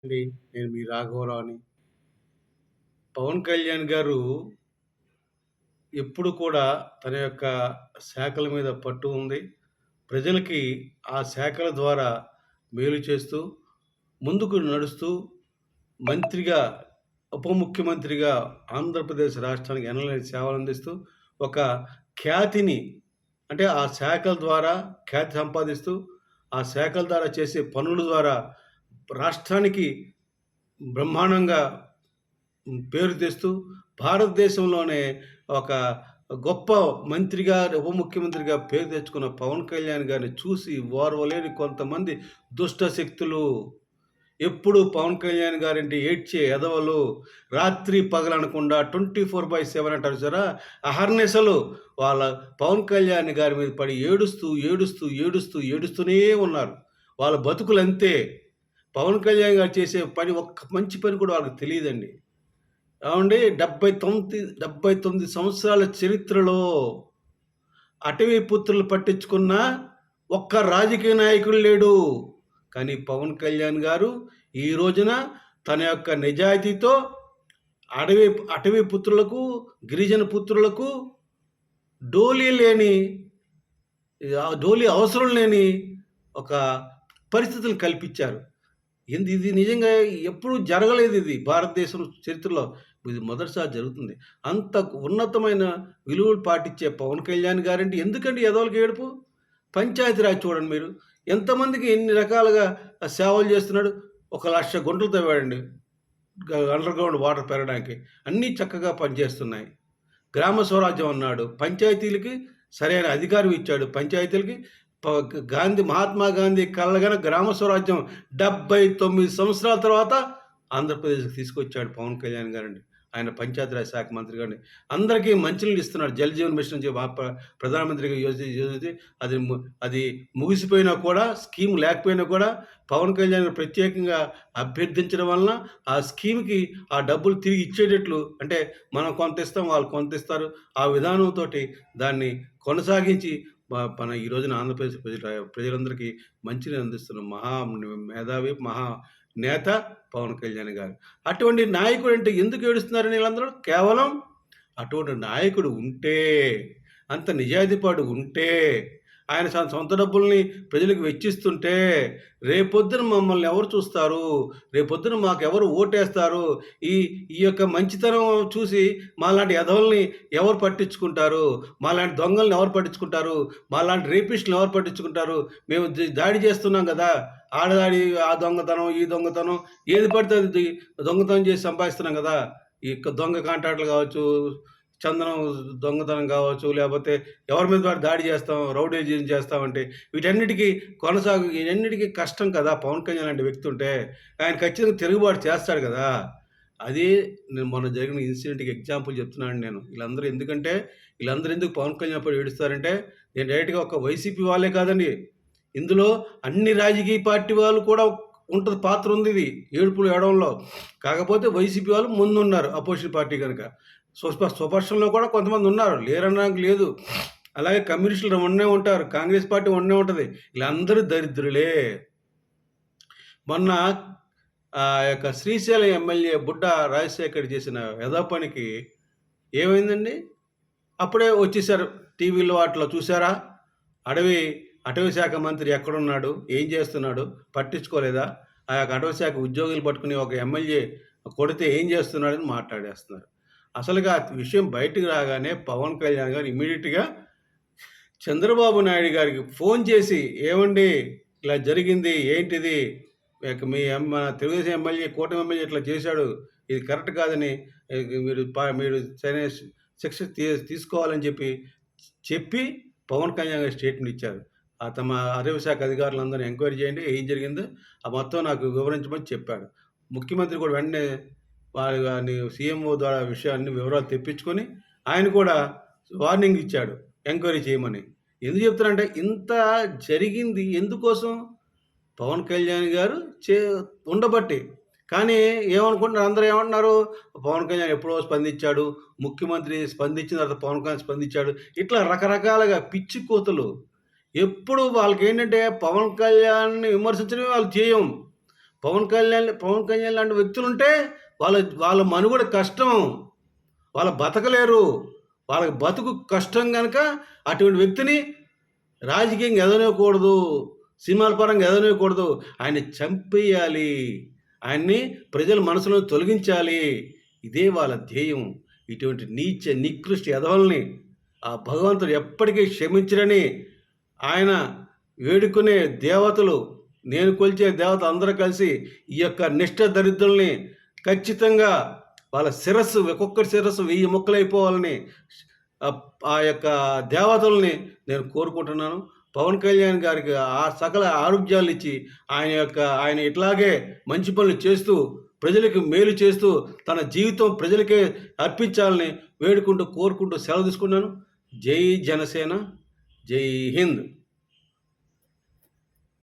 అండి. నేను మీ రాఘవరావుని. పవన్ కళ్యాణ్ గారు ఎప్పుడు కూడా తన యొక్క శాఖల మీద పట్టు ఉంది. ప్రజలకి ఆ శాఖల ద్వారా మేలు చేస్తూ, ముందుకు నడుస్తూ, మంత్రిగా, ఉప ముఖ్యమంత్రిగా ఆంధ్రప్రదేశ్ రాష్ట్రానికి ఎనలేని సేవలందిస్తూ, ఒక ఖ్యాతిని అంటే ఆ శాఖల ద్వారా ఖ్యాతి సంపాదిస్తూ, ఆ శాఖల ద్వారా చేసే పనుల ద్వారా రాష్ట్రానికి బ్రహ్మాండంగా పేరు తెస్తూ భారతదేశంలోనే ఒక గొప్ప మంత్రిగా, ఉప ముఖ్యమంత్రిగా పేరు తెచ్చుకున్న పవన్ కళ్యాణ్ గారిని చూసి ఓర్వలేని కొంతమంది దుష్ట శక్తులు ఎప్పుడు పవన్ కళ్యాణ్ గారంటే ఏడ్చే ఎదవలు, రాత్రి పగలనకుండా 24/7 అంటారు చూసారా? అహర్నిశలు వాళ్ళ పవన్ కళ్యాణ్ గారి మీద పడి ఏడుస్తూ, ఏడుస్తూ, ఏడుస్తూ, ఏడుస్తూనే ఉన్నారు. వాళ్ళ బతుకులంతే. పవన్ కళ్యాణ్ గారు చేసే పని ఒక్క మంచి పని కూడా వాళ్ళకి తెలీదండి. ఏవండీ 79 సంవత్సరాల చరిత్రలో అటవీ పుత్రులు పట్టించుకున్న ఒక్క రాజకీయ నాయకుడు లేడు. కానీ పవన్ కళ్యాణ్ గారు ఈ రోజున తన యొక్క నిజాయితీతో అడవి అటవీ పుత్రులకు, గిరిజన పుత్రులకు డోలీ లేని డోలీ అవసరం లేని ఒక పరిస్థితులు కల్పించారు. ఇది నిజంగా ఎప్పుడూ జరగలేదు ఇది భారతదేశం చరిత్రలో. ఇది మొదటిసారి జరుగుతుంది. అంత ఉన్నతమైన విలువలు పాటించే పవన్ కళ్యాణ్ గారంటే ఎందుకండి ఎదవలకి ఏడుపు? పంచాయతీరాజ్ చూడండి మీరు. ఎంతమందికి ఎన్ని రకాలుగా సేవలు చేస్తున్నాడు. 1,00,000 గుంటలు తవ్వాడండి. అండర్ గ్రౌండ్ వాటర్ పెరగడానికి. అన్నీ చక్కగా పనిచేస్తున్నాయి. గ్రామ స్వరాజ్యం అన్నాడు. పంచాయతీలకి సరైన అధికారం ఇచ్చాడు. పంచాయతీలకి మహాత్మా గాంధీ కలగన గ్రామ స్వరాజ్యం 79 సంవత్సరాల తర్వాత ఆంధ్రప్రదేశ్‌కి తీసుకొచ్చాడు పవన్ కళ్యాణ్ గారండి. ఆయన పంచాయతీరాజ్ శాఖ మంత్రి గారిని. అందరికీ మంచినీళ్ళు ఇస్తున్నాడు. జల్ జీవన్ మిషన్ అని చెప్పి ప్రధానమంత్రిగా అది ముగిసిపోయినా కూడా, స్కీమ్ లేకపోయినా కూడా పవన్ కళ్యాణ్ ప్రత్యేకంగా అభ్యర్థించడం వలన ఆ స్కీమ్‌కి ఆ డబ్బులు తిరిగి ఇచ్చేటట్లు, అంటే మనం కొంత ఇస్తాం, వాళ్ళు కొంత ఇస్తారు. ఆ విధానంతోటి దాన్ని కొనసాగించి మన ఈ రోజున ఆంధ్రప్రదేశ్ ప్రజలందరికీ మంచిని అందిస్తున్న మేధావి, నేత పవన్ కళ్యాణ్ గారు. అటువంటి నాయకుడు అంటే ఎందుకు ఏడుస్తున్నారని వీళ్ళందరూ? కేవలం అటువంటి నాయకుడు ఉంటే, అంత నిజాయితీపరుడు ఉంటే, ఆయన సొంత డబ్బుల్ని ప్రజలకు వెచ్చిస్తుంటే, రేపొద్దున మమ్మల్ని ఎవరు చూస్తారు? రేపొద్దున మాకెవరు ఓటేస్తారు? ఈ ఈ యొక్క మంచితనం చూసి మాలాంటి ఎదవల్ని ఎవరు పట్టించుకుంటారు? మాలాంటి దొంగల్ని ఎవరు పట్టించుకుంటారు? మాలాంటి రేపిస్టులను ఎవరు పట్టించుకుంటారు? మేము దాడి చేస్తున్నాం కదా! ఆడదాడి, ఆ దొంగతనం, ఈ దొంగతనం, ఏది పడితే అది దొంగతనం చేసి సంపాదిస్తున్నాం కదా! ఈ దొంగ కాంట్రాక్టులు కావచ్చు, చందనం దొంగతనం కావచ్చు, లేకపోతే ఎవరి మీద వాడు దాడి చేస్తాం, రౌడీయిజం చేస్తామంటే వీటన్నిటికీ కష్టం కదా! పవన్ కళ్యాణ్ లాంటి వ్యక్తి ఉంటే. ఆయన ఖచ్చితంగా తిరుగుబాటు చేస్తాడు కదా! అది నేను మొన్న జరిగిన ఇన్సిడెంట్‌కి ఎగ్జాంపుల్ చెప్తున్నాను నేను. వీళ్ళందరూ ఎందుకు పవన్ కళ్యాణ్ పడి ఏడుస్తారంటే, నేను డైరెక్ట్‌గా ఒక వైసీపీ వాళ్ళే కాదండి. ఇందులో అన్ని రాజకీయ పార్టీ వాళ్ళు కూడా పాత్ర ఉంది ఇది ఏడుపులు ఏడవంలో. కాకపోతే వైసీపీ వాళ్ళు ముందున్నారు, అపోజిషన్ పార్టీ కనుక. స్వపక్షంలో కూడా కొంతమంది ఉన్నారు, లేరనడానికి లేదు. అలాగే కమ్యూనిస్టులు ఉండే ఉంటారు, కాంగ్రెస్ పార్టీ ఉండే ఉంటుంది. వీళ్ళందరూ దరిద్రులే. మొన్న యొక్క శ్రీశైలం ఎమ్మెల్యే బుడ్డ రాజశేఖర్ చేసిన వెధవ పనికి ఏమైందండి? అప్పుడే వచ్చేసారు టీవీలో వాటిలో చూసారా? అటవీ శాఖ మంత్రి ఎక్కడున్నాడు? ఏం చేస్తున్నాడు? పట్టించుకోలేదా? ఆ యొక్క అటవీ శాఖ ఉద్యోగులు పట్టుకుని ఒక ఎమ్మెల్యే కొడితే ఏం చేస్తున్నాడని మాట్లాడేస్తున్నారు. అసలుగా విషయం బయటకు రాగానే పవన్ కళ్యాణ్ గారు ఇమ్మీడియట్‌గా చంద్రబాబు నాయుడు గారికి ఫోన్ చేసి, "ఏవండీ ఇలా జరిగింది. ఏంటిది? మీ మన తెలుగుదేశం ఎమ్మెల్యే, కూటమి ఎమ్మెల్యే ఇట్లా చేశాడు. ఇది కరెక్ట్ కాదని మీరు సరైన శిక్ష తీసుకోవాలని" చెప్పి పవన్ కళ్యాణ్ గారు స్టేట్మెంట్ ఇచ్చారు. తమ అటవీ శాఖ అధికారులందరిని ఎంక్వైరీ చేయండి. ఏం జరిగిందో మొత్తం నాకు వివరించమని చెప్పాడు. ముఖ్యమంత్రి కూడా వెంటనే వారిని సీఎంఓ ద్వారా విషయాన్ని వివరాలు తెప్పించుకొని ఆయన కూడా వార్నింగ్ ఇచ్చాడు ఎంక్వైరీ చేయమని. ఎందుకు చెప్తున్నానంటే, ఇంత జరిగింది ఎందుకోసం? పవన్ కళ్యాణ్ గారు ఉండబట్టి. కానీ ఏమనుకుంటున్నారు, అందరూ ఏమంటున్నారు? పవన్ కళ్యాణ్ ఎప్పుడో స్పందించాడు, ముఖ్యమంత్రి స్పందించిన తర్వాత పవన్ కళ్యాణ్ స్పందించాడు. ఇట్లా రకరకాలుగా పిచ్చి కూతలు. ఎప్పుడు వాళ్ళకేంటంటే పవన్ కళ్యాణ్‌ని విమర్శించడమే వాళ్ళ ధ్యేయం. పవన్ కళ్యాణ్ లాంటి వ్యక్తులుంటే వాళ్ళ వాళ్ళ మనుగడ కష్టం. వాళ్ళ బతకలేరు. వాళ్ళకి బతుకు కష్టం గనక అటువంటి వ్యక్తిని రాజకీయంగా ఎదగనివ్వకూడదు. సినిమాల పరంగా ఎదగనివ్వకూడదు. ఆయన్ని చంపేయాలి. ఆయన్ని ప్రజల మనసులో తొలగించాలి. ఇదే వాళ్ళ ధ్యేయం. ఇటువంటి నీచ నికృష్ట ఎదవల్ని ఆ భగవంతుడు ఎప్పటికీ క్షమించరని ఆయన వేడుకునే దేవతలు, నేను కొలిచే దేవత అందరూ కలిసి ఈ యొక్క నిష్ఠ దరిద్రుల్ని ఖచ్చితంగా వాళ్ళ శిరస్సు, ఒక్కొక్కరి శిరస్సు 1000 ముక్కలైపోవాలని ఆ ఆ యొక్క దేవతల్ని నేను కోరుకుంటున్నాను. పవన్ కళ్యాణ్ గారికి ఆ సకల ఆరోగ్యాలు ఇచ్చి ఆయన ఇట్లాగే మంచి పనులు చేస్తూ ప్రజలకు మేలు చేస్తూ తన జీవితం ప్రజలకే అర్పించాలని వేడుకుంటూ కోరుకుంటూ సెలవు తీసుకున్నాను. జై జనసేన, జై హింద్.